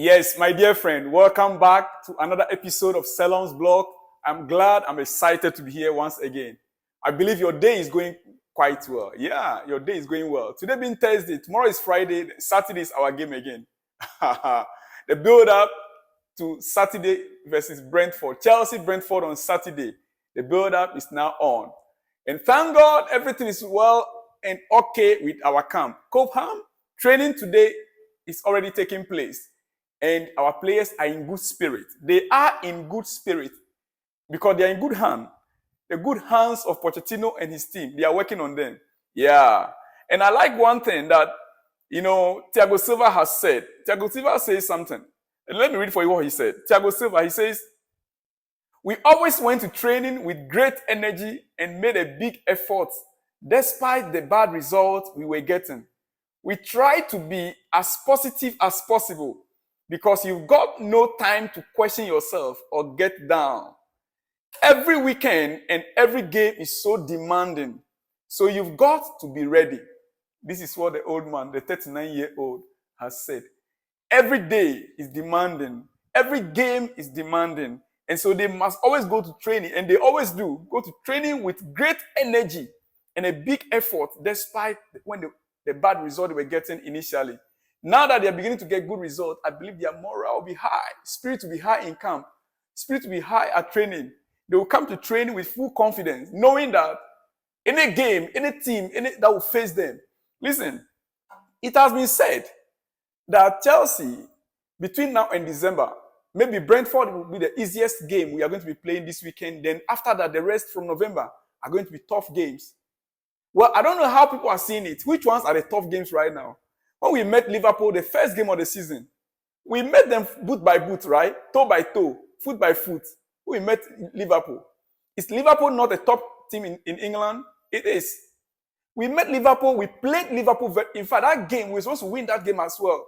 Yes, my dear friend, welcome back to another episode of Salon's Blog. I'm excited to be here once again. I believe your day is going quite well. Yeah, your day is going well. Today being Thursday, tomorrow is Friday, Saturday is our game again. The build up to Saturday versus Brentford. Chelsea Brentford on Saturday. The build up is now on. And thank God everything is well and okay with our camp. Cobham training today is already taking place. And our players are in good spirit. They are in good spirit because they are in good hands. The good hands of Pochettino and his team. They are working on them. Yeah. And I like one thing that, Thiago Silva has said. Thiago Silva says something. And let me read for you what he said. Thiago Silva, he says, "We always went to training with great energy and made a big effort despite the bad results we were getting. We tried to be as positive as possible because you've got no time to question yourself or get down. Every weekend and every game is so demanding. So you've got to be ready." This is what the old man, the 39-year-old, has said. Every day is demanding. Every game is demanding. And so they must always go to training, and they always do, go to training with great energy and a big effort despite when the bad result they were getting initially. Now that they are beginning to get good results, I believe their morale will be high, spirit will be high in camp, spirit will be high at training. They will come to training with full confidence, knowing that any game, any team, that will face them. Listen, it has been said that Chelsea, between now and December, maybe Brentford will be the easiest game we are going to be playing this weekend. Then after that, the rest from November are going to be tough games. Well, I don't know how people are seeing it. Which ones are the tough games right now? When we met Liverpool, the first game of the season, we met them boot by boot, right? Toe by toe, foot by foot. We met Liverpool. Is Liverpool not a top team in England? It is. We met Liverpool. We played Liverpool. In fact, that game, we were supposed to win that game as well.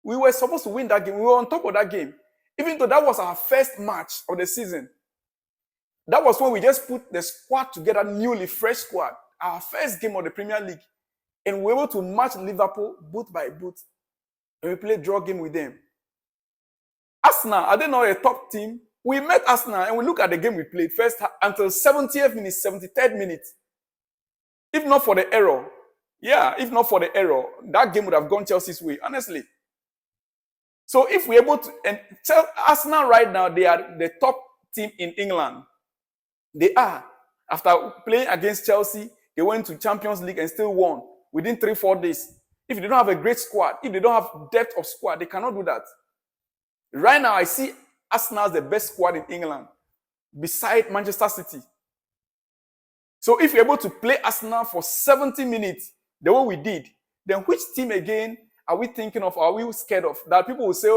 We were supposed to win that game. We were on top of that game. Even though that was our first match of the season. That was when we just put the squad together, newly fresh squad. Our first game of the Premier League. And we were able to match Liverpool boot by boot. And we played draw game with them. Arsenal, are they not a top team? We met Arsenal and we look at the game we played first until 70th minute, 73rd minute. If not for the error, that game would have gone Chelsea's way, honestly. So if we're able to, and Arsenal right now, they are the top team in England. They are. After playing against Chelsea, they went to Champions League and still won within 3-4 days. If they don't have a great squad, if they don't have depth of squad, they cannot do that. Right now, I see Arsenal as the best squad in England, beside Manchester City. So if you're able to play Arsenal for 70 minutes, the way we did, then which team again are we thinking of? Are we scared of? That people will say,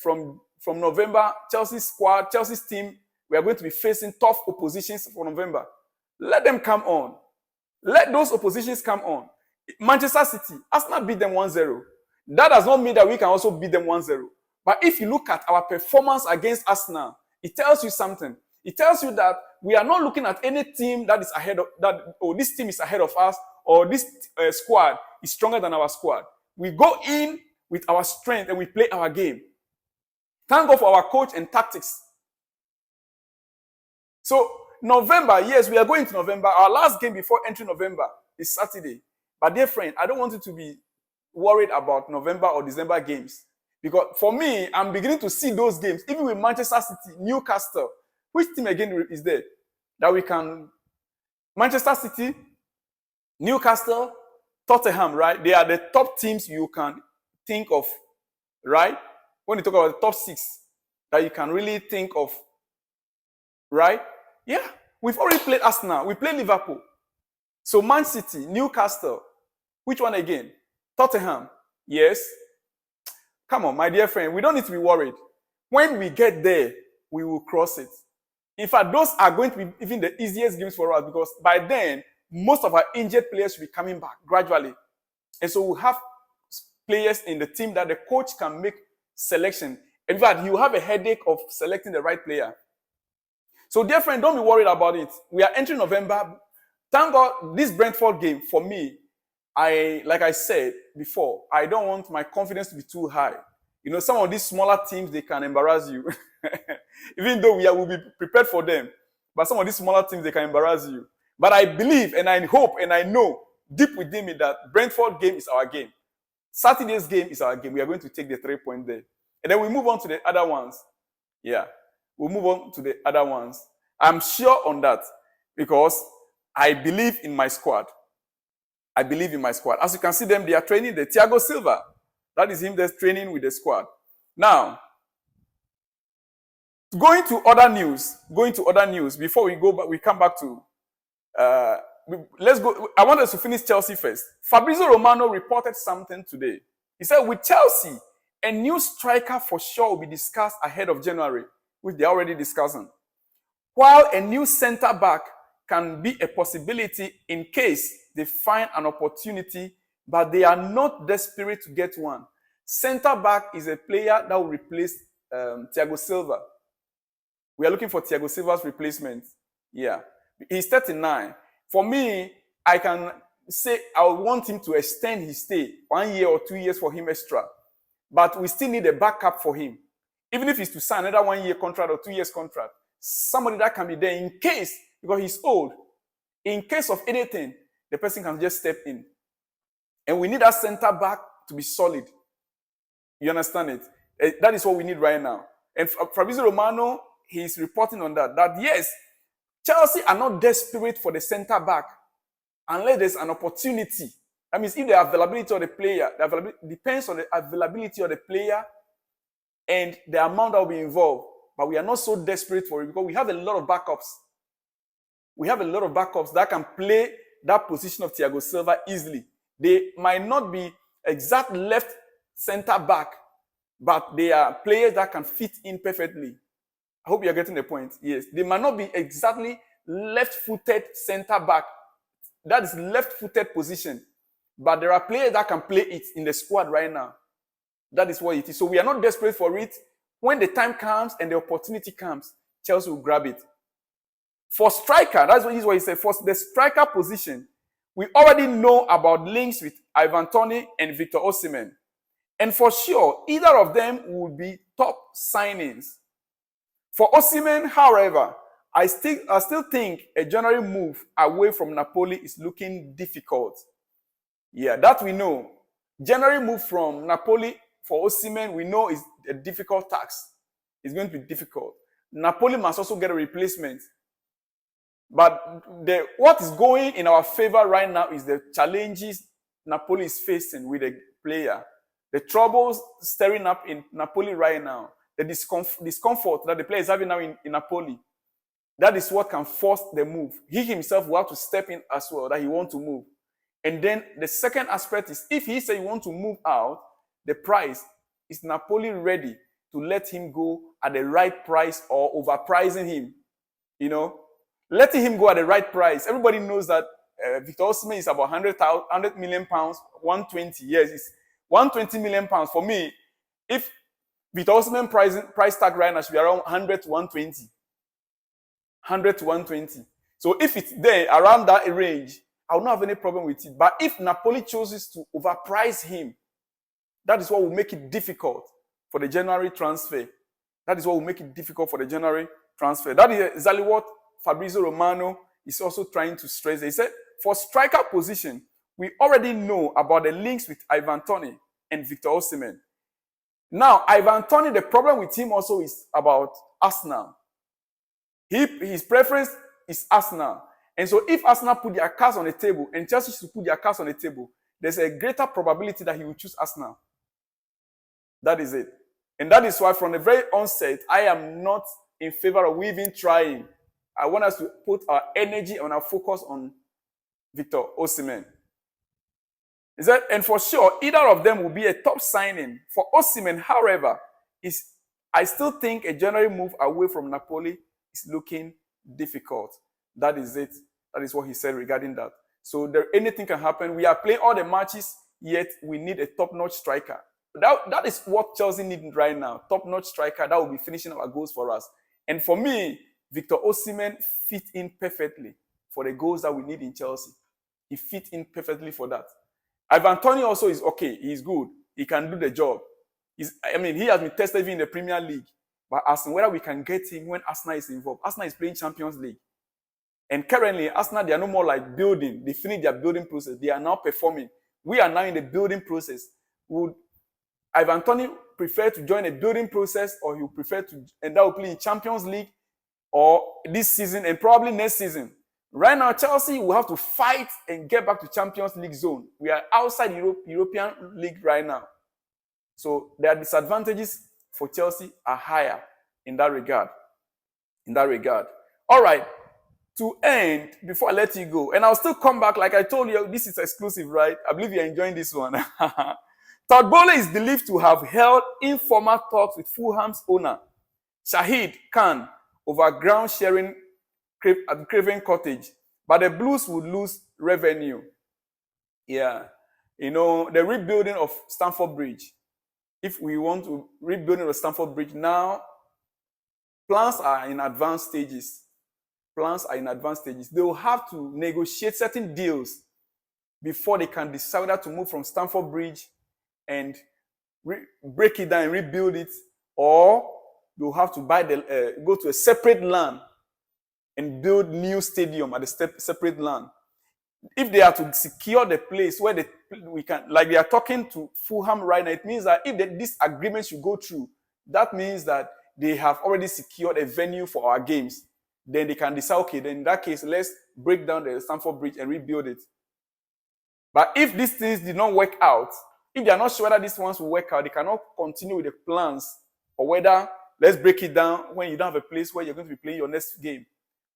from November, Chelsea's squad, Chelsea's team, we are going to be facing tough oppositions for November. Let them come on. Let those oppositions come on. Manchester City, Arsenal beat them 1-0. That does not mean that we can also beat them 1-0. But if you look at our performance against Arsenal, it tells you something. It tells you that we are not looking at any team that is ahead of that, or this team is ahead of us, or this squad is stronger than our squad. We go in with our strength and we play our game. Thank God for our coach and tactics. So November, yes, we are going to November. Our last game before entering November is Saturday. But dear friend, I don't want you to be worried about November or December games. Because for me, I'm beginning to see those games, even with Manchester City, Newcastle. Which team again is there that we can? Manchester City, Newcastle, Tottenham, right? They are the top teams you can think of, right? When you talk about the top 6 that you can really think of, right? Yeah, we've already played Arsenal. We played Liverpool. So Man City, Newcastle, which one again? Tottenham, yes. Come on, my dear friend, we don't need to be worried. When we get there, we will cross it. In fact, those are going to be even the easiest games for us because by then, most of our injured players will be coming back gradually. And so we'll have players in the team that the coach can make selection. In fact, you have a headache of selecting the right player. So, dear friend, don't be worried about it. We are entering November. Thank God, this Brentford game, for me, like I said before, I don't want my confidence to be too high. Some of these smaller teams, they can embarrass you. Even though will be prepared for them. But some of these smaller teams, they can embarrass you. But I believe and I hope and I know deep within me that Brentford game is our game. Saturday's game is our game. We are going to take the 3 point there. And then we move on to the other ones. Yeah. We'll move on to the other ones. I'm sure on that because I believe in my squad. I believe in my squad. As you can see them, they are training the Thiago Silva. That is him that's training with the squad. Now, going to other news, before we go back, we come back to, let's go. I want us to finish Chelsea first. Fabrizio Romano reported something today. He said, with Chelsea, a new striker for sure will be discussed ahead of January, which they're already discussing. While a new centre-back can be a possibility in case they find an opportunity, but they are not desperate to get one. Centre-back is a player that will replace Thiago Silva. We are looking for Thiago Silva's replacement. Yeah. He's 39. For me, I can say I want him to extend his stay 1 year or 2 years for him extra. But we still need a backup for him. Even if he's to sign another 1 year contract or 2 years contract, somebody that can be there in case, because he's old, in case of anything, the person can just step in. And we need that center back to be solid. You understand it? That is what we need right now. And Fabrizio Romano, he's reporting on that yes, Chelsea are not desperate for the center back unless there's an opportunity. That means if the availability of the player, depends on the availability of the player and the amount that will be involved. But we are not so desperate for it because we have a lot of backups. We have a lot of backups that can play that position of Thiago Silva easily. They might not be exact left center back, but they are players that can fit in perfectly. I hope you're getting the point. Yes, they might not be exactly left-footed center back. That is left-footed position. But there are players that can play it in the squad right now. That is what it is. So we are not desperate for it. When the time comes and the opportunity comes, Chelsea will grab it. For striker, that's what he said. For the striker position, we already know about links with Ivan Toney and Victor Osimhen. And for sure, either of them will be top signings. For Osimhen, however, I still think a January move away from Napoli is looking difficult. Yeah, that we know. January move from Napoli for Osimhen, we know is a difficult task. It's going to be difficult. Napoli must also get a replacement. But what is going in our favor right now is the challenges Napoli is facing with the player. The troubles stirring up in Napoli right now. The discomfort that the player is having now in Napoli. That is what can force the move. He himself will have to step in as well, that he wants to move. And then the second aspect is, if he says he wants to move out, the price, is Napoli ready to let him go at the right price or overpricing him? Letting him go at the right price. Everybody knows that Victor Osimhen is about 100 million pounds, 120. Yes, it's 120 million pounds. For me, if Victor Osimhen price tag right now should be around 100 to 120. 100 to 120. So if it's there around that range, I will not have any problem with it. But if Napoli chooses to overprice him, that is what will make it difficult for the January transfer. That is what will make it difficult for the January transfer. That is exactly what Fabrizio Romano is also trying to stress. He said, for striker position, we already know about the links with Ivan Toney and Victor Osimhen. Now, Ivan Toney, the problem with him also is about Arsenal. His preference is Arsenal. And so if Arsenal put their cards on the table and Chelsea should put their cards on the table, there's a greater probability that he will choose Arsenal. That is it. And that is why from the very onset, I am not in favor of even trying. I want us to put our energy and our focus on Victor Osimhen. And for sure, either of them will be a top signing. For Osimhen, however, I still think a January move away from Napoli is looking difficult. That is it. That is what he said regarding that. So anything can happen. We are playing all the matches, yet we need a top-notch striker. That is what Chelsea needs right now. Top-notch striker that will be finishing our goals for us. And for me, Victor Osimhen fit in perfectly for the goals that we need in Chelsea. He fit in perfectly for that. Ivan Toney also is okay. He's good. He can do the job. He has been tested even in the Premier League. But asking whether we can get him when Arsenal is involved. Arsenal is playing Champions League. And currently, Arsenal, they are no more like building. They finished their building process. They are now performing. We are now in the building process. Would Ivan Toney prefer to join a building process, or he would prefer to end up playing Champions League or this season and probably next season? Right now, Chelsea will have to fight and get back to Champions League zone. We are outside European League right now. So their disadvantages for Chelsea are higher in that regard. All right. To end, before I let you go, and I'll still come back, like I told you, this is exclusive, right? I believe you're enjoying this one. Todd Bowley is believed to have held informal talks with Fulham's owner, Shahid Khan, over ground sharing at Craven Cottage, but the Blues would lose revenue. Yeah. The rebuilding of Stamford Bridge. If we want to rebuild the Stamford Bridge now, plans are in advanced stages. They will have to negotiate certain deals before they can decide whether to move from Stamford Bridge and break it down and rebuild it, or they'll have to go to a separate land and build new stadium at a separate land. If they are to secure the place where we can, like they are talking to Fulham right now, it means that if this agreement should go through, that means that they have already secured a venue for our games. Then they can decide, okay, then in that case, let's break down the Stamford Bridge and rebuild it. But if these things did not work out, if they are not sure whether these ones will work out, they cannot continue with the plans, or whether let's break it down when you don't have a place where you're going to be playing your next game.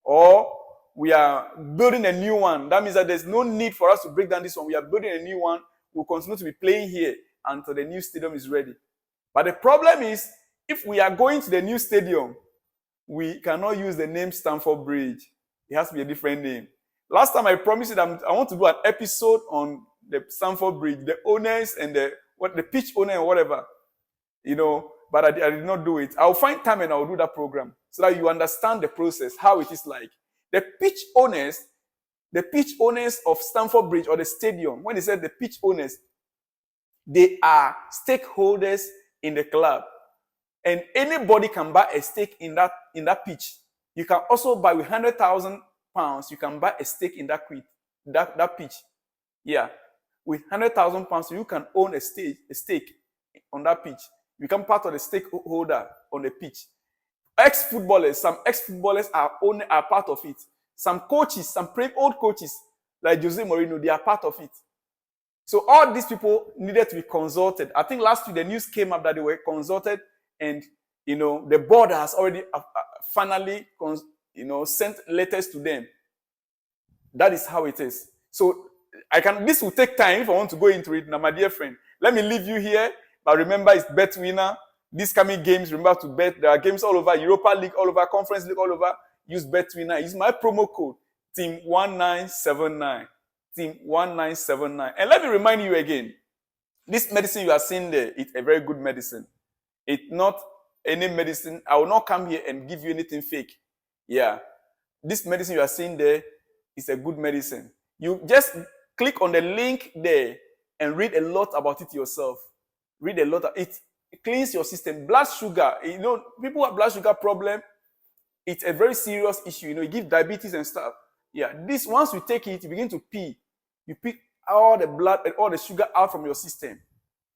Or we are building a new one. That means that there's no need for us to break down this one. We are building a new one. We'll continue to be playing here until the new stadium is ready. But the problem is, if we are going to the new stadium, we cannot use the name Stamford Bridge. It has to be a different name. Last time I promised you that I want to do an episode on the Stamford Bridge, the owners and the pitch owner and whatever, but I did not do it. I'll find time and I'll do that program so that you understand the process, how it is like. The pitch owners of Stamford Bridge or the stadium, when they said the pitch owners, they are stakeholders in the club. And anybody can buy a stake in that pitch. You can also buy with £100,000, you can buy a stake in that pitch. Yeah. With £100,000, you can own a stake on that pitch. You become part of the stakeholder on the pitch. Some ex-footballers are part of it. Some coaches, some old coaches, like Jose Mourinho, they are part of it. So all these people needed to be consulted. I think last week the news came up that they were consulted, and the board has already finally sent letters to them. That is how it is. So this will take time if I want to go into it. Now, my dear friend, let me leave you here. But remember, it's Bet Winner. These coming games, remember to bet. There are games all over, Europa League all over, Conference League all over. Use Bet Winner. Use my promo code, Team1979. Team1979. And let me remind you again, this medicine you are seeing there, it's a very good medicine. It's not any medicine. I will not come here and give you anything fake. Yeah. This medicine you are seeing there is a good medicine. You just click on the link there and read a lot about it yourself. Read a lot of it. It cleans your system. Blood sugar, people with blood sugar problem, it's a very serious issue. It gives diabetes and stuff. Yeah, once you take it, you begin to pee. You pee all the blood and all the sugar out from your system.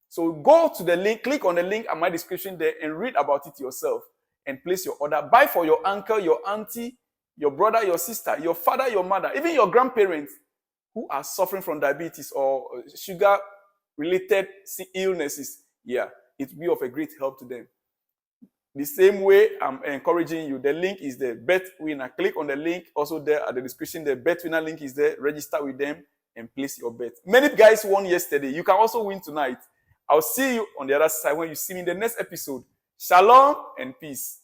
So go to the link, click on the link in my description there and read about it yourself and place your order. Buy for your uncle, your auntie, your brother, your sister, your father, your mother, even your grandparents who are suffering from diabetes or sugar-related illnesses. Yeah, it will be of a great help to them. The same way I'm encouraging you, the link is there, Bet Winner. Click on the link also there at the description. The Bet Winner link is there. Register with them and place your bet. Many guys won yesterday. You can also win tonight. I'll see you on the other side when you see me in the next episode. Shalom and peace.